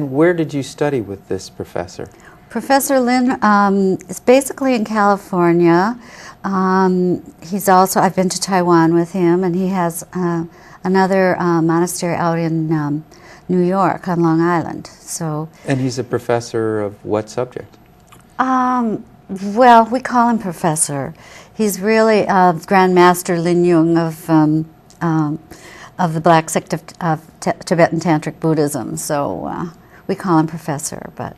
Where did you study with this professor? Professor Lin is basically in California. He's also, I've been to Taiwan with him, and he has another monastery out in New York on Long Island. So. And he's a professor of what subject? Well, we call him professor. He's really Grand Master Lin Yun of the Black sect of Tibetan Tantric Buddhism. So we call him professor, but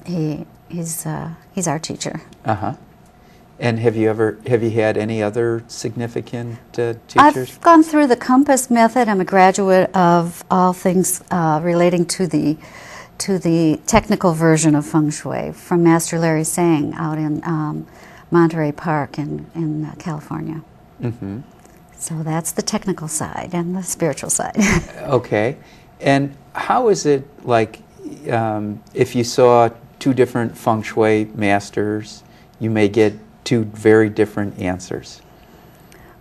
he's our teacher. And have you had any other significant teachers? I've gone through the Compass method. I'm a graduate of all things relating to the technical version of Feng Shui from Master Larry Sang out in Monterey Park in California. So that's the technical side and the spiritual side. Okay. And how is it like if you saw two different Feng Shui masters, you may get two very different answers?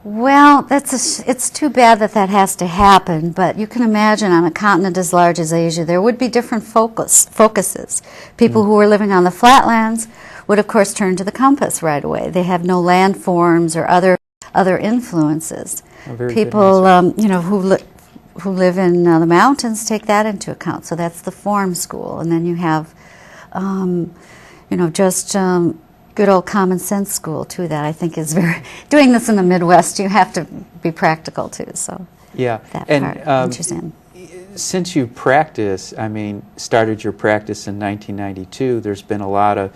Well, it's too bad that has to happen, but you can imagine on a continent as large as Asia, there would be different focuses. People who were living on the flatlands would, of course, turn to the compass right away. They have no landforms or other influences. People, who live in the mountains take that into account. So that's the form school, and then you have, good old common sense school too. That I think is very. Doing this in the Midwest, you have to be practical too. So yeah, that part interests in. Since you started your practice in 1992, there's been a lot of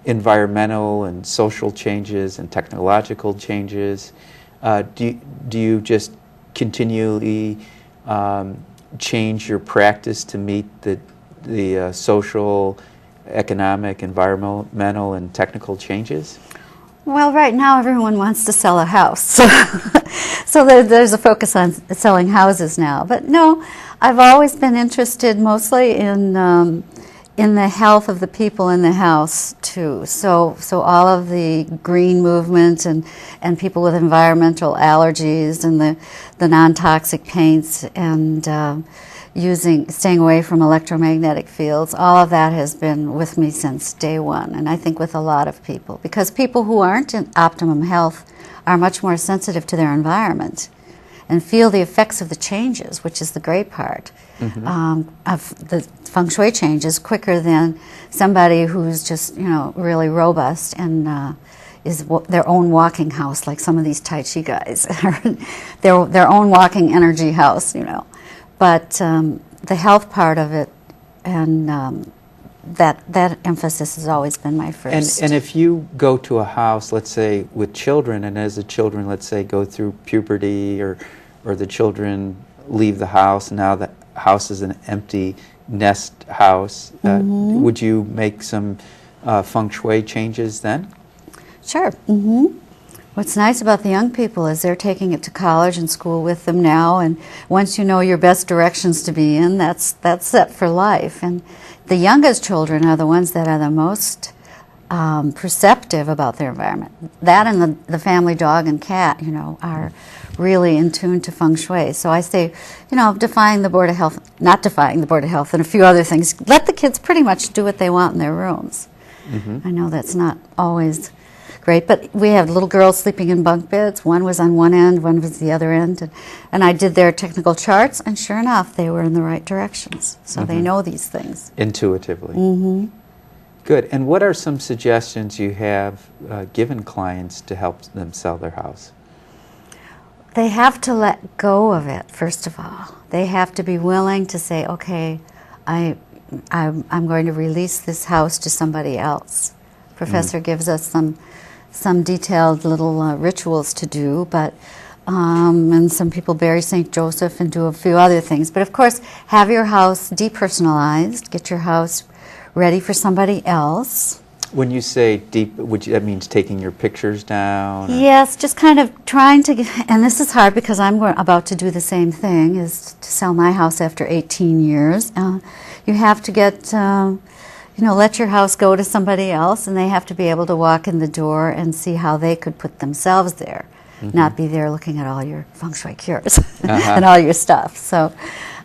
environmental and social changes and technological changes. Do you just continually change your practice to meet the social, economic, environmental, and technical changes? Well, right now everyone wants to sell a house, so there's a focus on selling houses now. But no, I've always been interested mostly in the health of the people in the house too. So all of the green movement and people with environmental allergies and the non-toxic paints and staying away from electromagnetic fields, all of that has been with me since day one, and I think with a lot of people, because people who aren't in optimum health are much more sensitive to their environment and feel the effects of the changes, which is the great part of the Feng Shui changes quicker than somebody who's just really robust and is their own walking house, like some of these Tai Chi guys, their own walking energy house, But the health part of it and that emphasis has always been my first. And if you go to a house, let's say with children, and as the children, let's say, go through puberty or the children leave the house, and now the house is an empty nest house, would you make some Feng Shui changes then? Sure. What's nice about the young people is they're taking it to college and school with them now, and once you know your best directions to be in, that's set for life. And the youngest children are the ones that are the most perceptive about their environment. That and the family dog and cat, are really in tune to Feng Shui. So I say, defying the Board of Health, not defying the Board of Health, and a few other things. Let the kids pretty much do what they want in their rooms. I know that's not always great, but we had little girls sleeping in bunk beds. One was on one end, one was the other end, and I did their technical charts, and sure enough, they were in the right directions. So they know these things intuitively. Good. And what are some suggestions you have given clients to help them sell their house? They have to let go of it, first of all. They have to be willing to say, okay, I'm going to release this house to somebody else. Professor gives us some detailed little rituals to do, but and some people bury St. Joseph and do a few other things. But of course, have your house depersonalized, get your house ready for somebody else. When you say deep, that means taking your pictures down? Yes, just kind of trying to get, and this is hard because I'm about to do the same thing, is to sell my house after 18 years. You have to get, let your house go to somebody else, and they have to be able to walk in the door and see how they could put themselves there, not be there looking at all your Feng Shui cures and all your stuff. So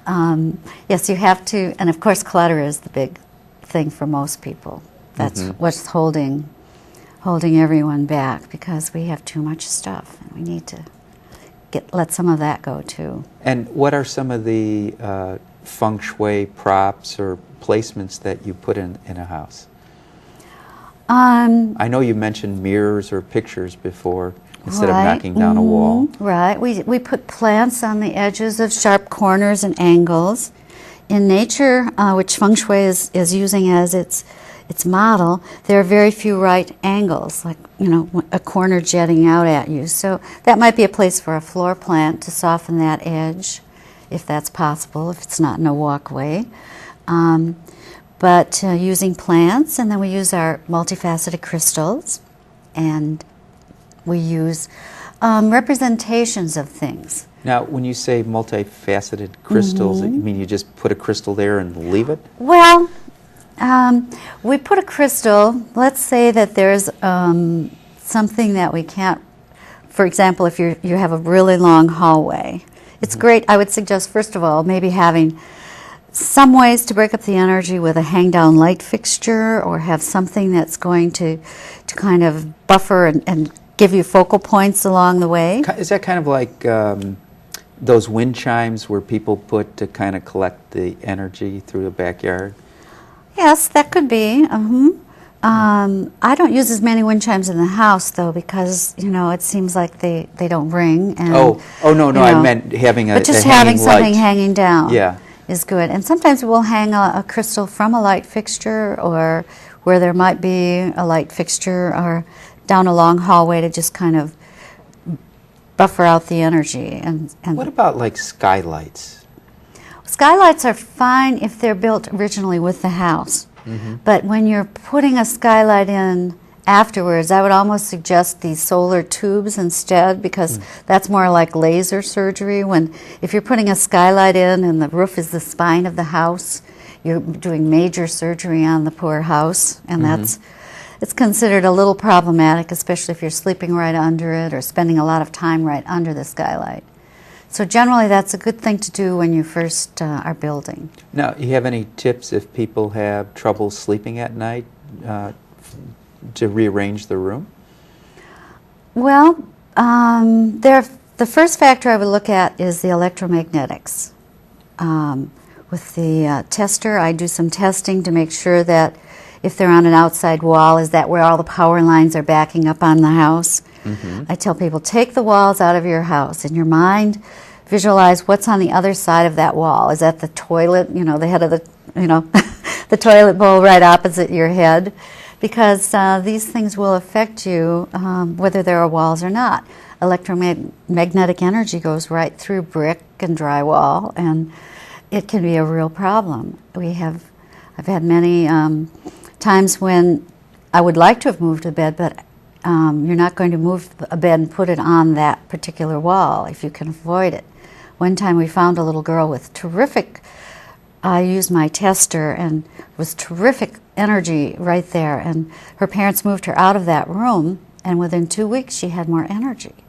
Yes, you have to, and of course clutter is the big thing for most people. That's what's holding everyone back, because we have too much stuff, and we need to let some of that go too. And what are some of the Feng Shui props or placements that you put in a house? I know you mentioned mirrors or pictures before instead of knocking down a wall. Right. We put plants on the edges of sharp corners and angles. In nature, which Feng Shui is using as its model, there are very few right angles, like, you know, a corner jetting out at you. So that might be a place for a floor plant to soften that edge, if that's possible, if it's not in a walkway. But using plants, and then we use our multifaceted crystals, and we use representations of things. Now, when you say multifaceted crystals, you mean you just put a crystal there and leave it? Well, we put a crystal, let's say that there's something that we can't, for example, if you have a really long hallway, it's great. I would suggest, first of all, maybe having some ways to break up the energy with a hang-down light fixture, or have something that's going to kind of buffer and give you focal points along the way. Is that kind of like those wind chimes where people put to kind of collect the energy through the backyard? Yes, that could be. I don't use as many wind chimes in the house, though, because, you know, it seems like they don't ring. And, no, I meant having a but just a having hanging something light. hanging down. Yeah. Is good. And sometimes we'll hang a crystal from a light fixture, or where there might be a light fixture, or down a long hallway to just kind of buffer out the energy. And What about like skylights? Skylights are fine if they're built originally with the house. But when you're putting a skylight in afterwards, I would almost suggest these solar tubes instead, because that's more like laser surgery. If you're putting a skylight in and the roof is the spine of the house, you're doing major surgery on the poor house, and it's considered a little problematic, especially if you're sleeping right under it or spending a lot of time right under the skylight. So generally that's a good thing to do when you first are building. Now, you have any tips if people have trouble sleeping at night to rearrange the room? Well, the first factor I would look at is the electromagnetics. With the tester, I do some testing to make sure that if they're on an outside wall, is that where all the power lines are backing up on the house? I tell people, take the walls out of your house. In your mind, visualize what's on the other side of that wall. Is that the toilet, you know, the head of the, you know, the toilet bowl right opposite your head? Because these things will affect you whether there are walls or not. Electromagnetic energy goes right through brick and drywall, and it can be a real problem. I've had many times when I would like to have moved a bed, but you're not going to move a bed and put it on that particular wall if you can avoid it. One time we found a little girl with terrific, I used my tester, and was terrific energy right there, and her parents moved her out of that room, and within 2 weeks she had more energy.